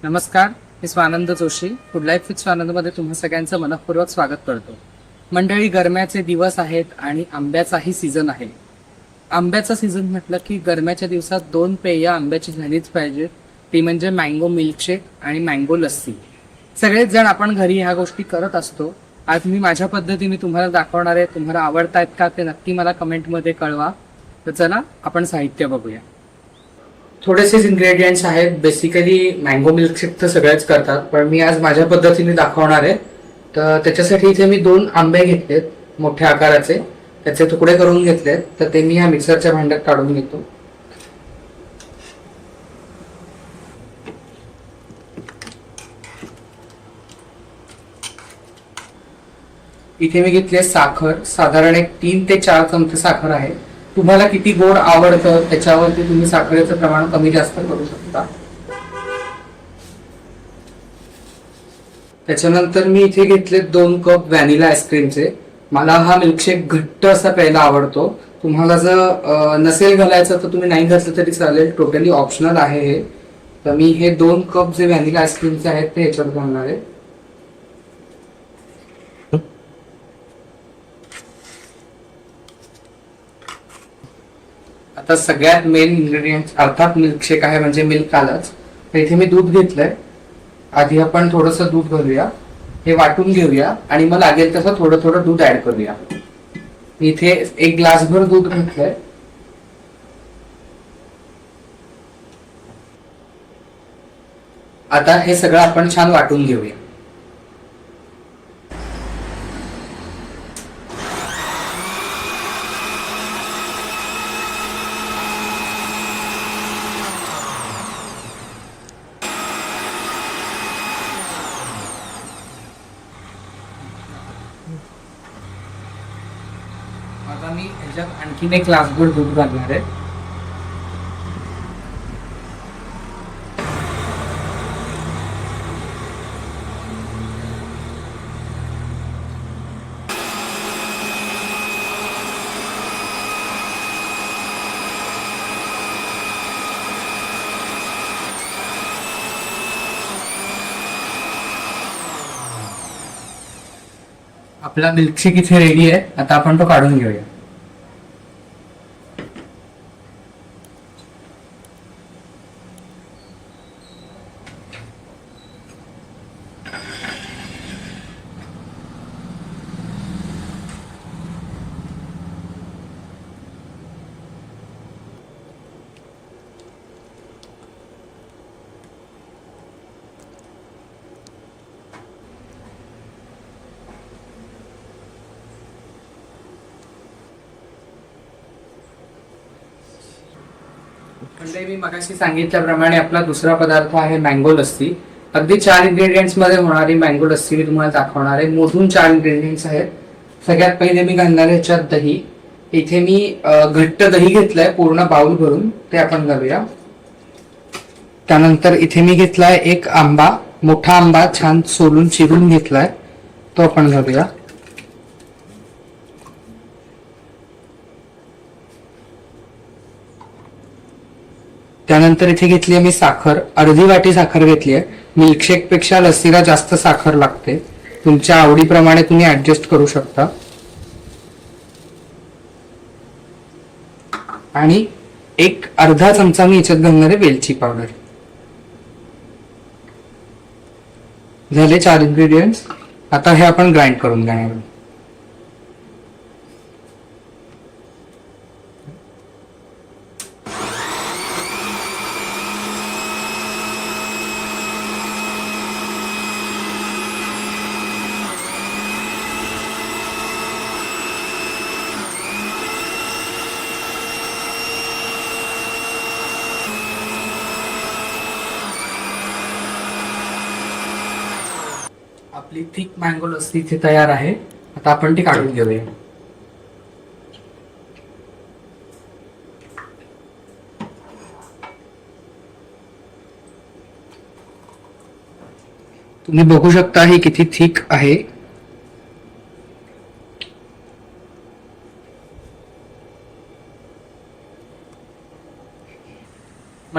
नमस्कार, मी Swanand Joshi. Food life with स्वानंदमध्ये तुम्हा सगळ्यांचं मनःपूर्वक स्वागत करतो. मंडळी, गरम्याचे दिवस आहेत आणि आंब्याचाही सीझन आहे. आंब्याचा सीझन म्हटलं की गरम्याच्या दिवसात दोन पेय आंब्याची झालीच पाहिजे. ती म्हणजे मँगो मिल्कशेक आणि मँगो लस्सी. सगळेच जण आपण घरी ह्या गोष्टी करत असतो. आज मी माझ्या पद्धतीने तुम्हाला दाखवणार आहे. तुम्हाला आवडतायत का ते नक्की मला कमेंटमध्ये कळवा. तर चला आपण साहित्य बघूया. थोडेसेच इन्ग्रेडियंट्स आहेत. बेसिकली मँगो मिल्कशेक तर सगळेच करतात, पण मी आज माझ्या पद्धतीने दाखवणार आहे. तर त्याच्यासाठी इथे मी 2 आंबे घेतलेत मोठ्या आकाराचे. त्याचे तुकडे करून घेतलेत. तर ते मी या मिक्सरच्या भांड्यात काढून घेतो. इथे मी घेतली साखर. साधारण एक 3 ते 4 चमचे साखर आहे. तुम्हाला किती गोड आवडतं त्याच्यावरती तुम्ही साखरेचं प्रमाण कमी जास्त करू शकता. त्याच्यानंतर मी इथे घेतले 2 कप व्हॅनिला आईस्क्रीमचे. मला हा मिल्कशेक घट्ट असा प्यायला आवडतो. तुम्हाला जर नसेल घालायचं तर तुम्ही नाही घातलं तरी चालेल, टोटली ऑप्शनल आहे हे. तर मी हे 2 कप जे व्हॅनिला आईस्क्रीमचे आहेत ते ह्याच्यात घालणार आहे. आता सगळ्यात मेन इन्ग्रेडियंट अर्थात मिल्कशेक आहे म्हणजे मिल्क आलंच. तर इथे मी दूध घेतलंय. आधी आपण थोडंसं दूध घालूया, हे वाटून घेऊया आणि मग लागेल तसं थोडं थोडं दूध ऍड करूया. इथे 1 ग्लासभर दूध घेतलंय. आता हे सगळं आपण छान वाटून घेऊया. आता मी ह्याच्यात आणखीन 1 ग्लासभर दूध घालणार आहे. आपला मिल्कशेक इथे रेडी आहे. आता आपण तो काढून घेऊया. म्हणजे मी मगाशी सांगितल्याप्रमाणे आपला दुसरा पदार्थ आहे मँगो लस्सी. अगदी 4 इंग्रेडियंट्स मध्ये होणारी मँगो लस्सी मी तुम्हाला दाखवणार आहे. मोजून 4 इंग्रेडियंट्स आहेत. सगळ्यात पहिले मी घालणार आहे ह्याच्यात दही. इथे मी घट्ट दही घेतलंय पूर्ण बाउल भरून, ते आपण घालूया. त्यानंतर इथे मी घेतलाय 1 आंबा, मोठा आंबा छान सोलून चिरून घेतलाय, तो आपण घालूया. त्यानंतर इथे घेतली आहे मी साखर. अर्धी वाटी साखर घेतली आहे. मिल्कशेक पेक्षा लस्सीला जास्त साखर लागते. तुमच्या आवडीप्रमाणे तुम्ही ऍडजस्ट करू शकता. आणि एक अर्धा चमचा मी याच्यात घालणार आहे वेलची पावडर. झाले 4 इन्ग्रेडियंट्स. आता हे आपण ग्राइंड करून घेणार आहोत. आपली थिक मँगो लस्सी इथे तयार आहे. आता आपण ती काढून घेऊया. तुम्ही बघू शकता ही किती थिक आहे.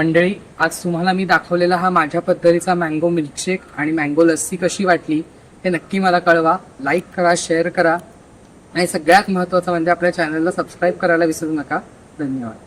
मंडळी, आज तुम्हाला मी दाखवलेला हा माझ्या पद्धतीचा मँगो मिल्कशेक आणि मँगो लस्सी कशी वाटली हे नक्की मला कळवा. लाईक करा, शेअर करा आणि सगळ्यात महत्त्वाचं म्हणजे आपल्या चॅनलला सबस्क्राईब करायला विसरू नका. धन्यवाद.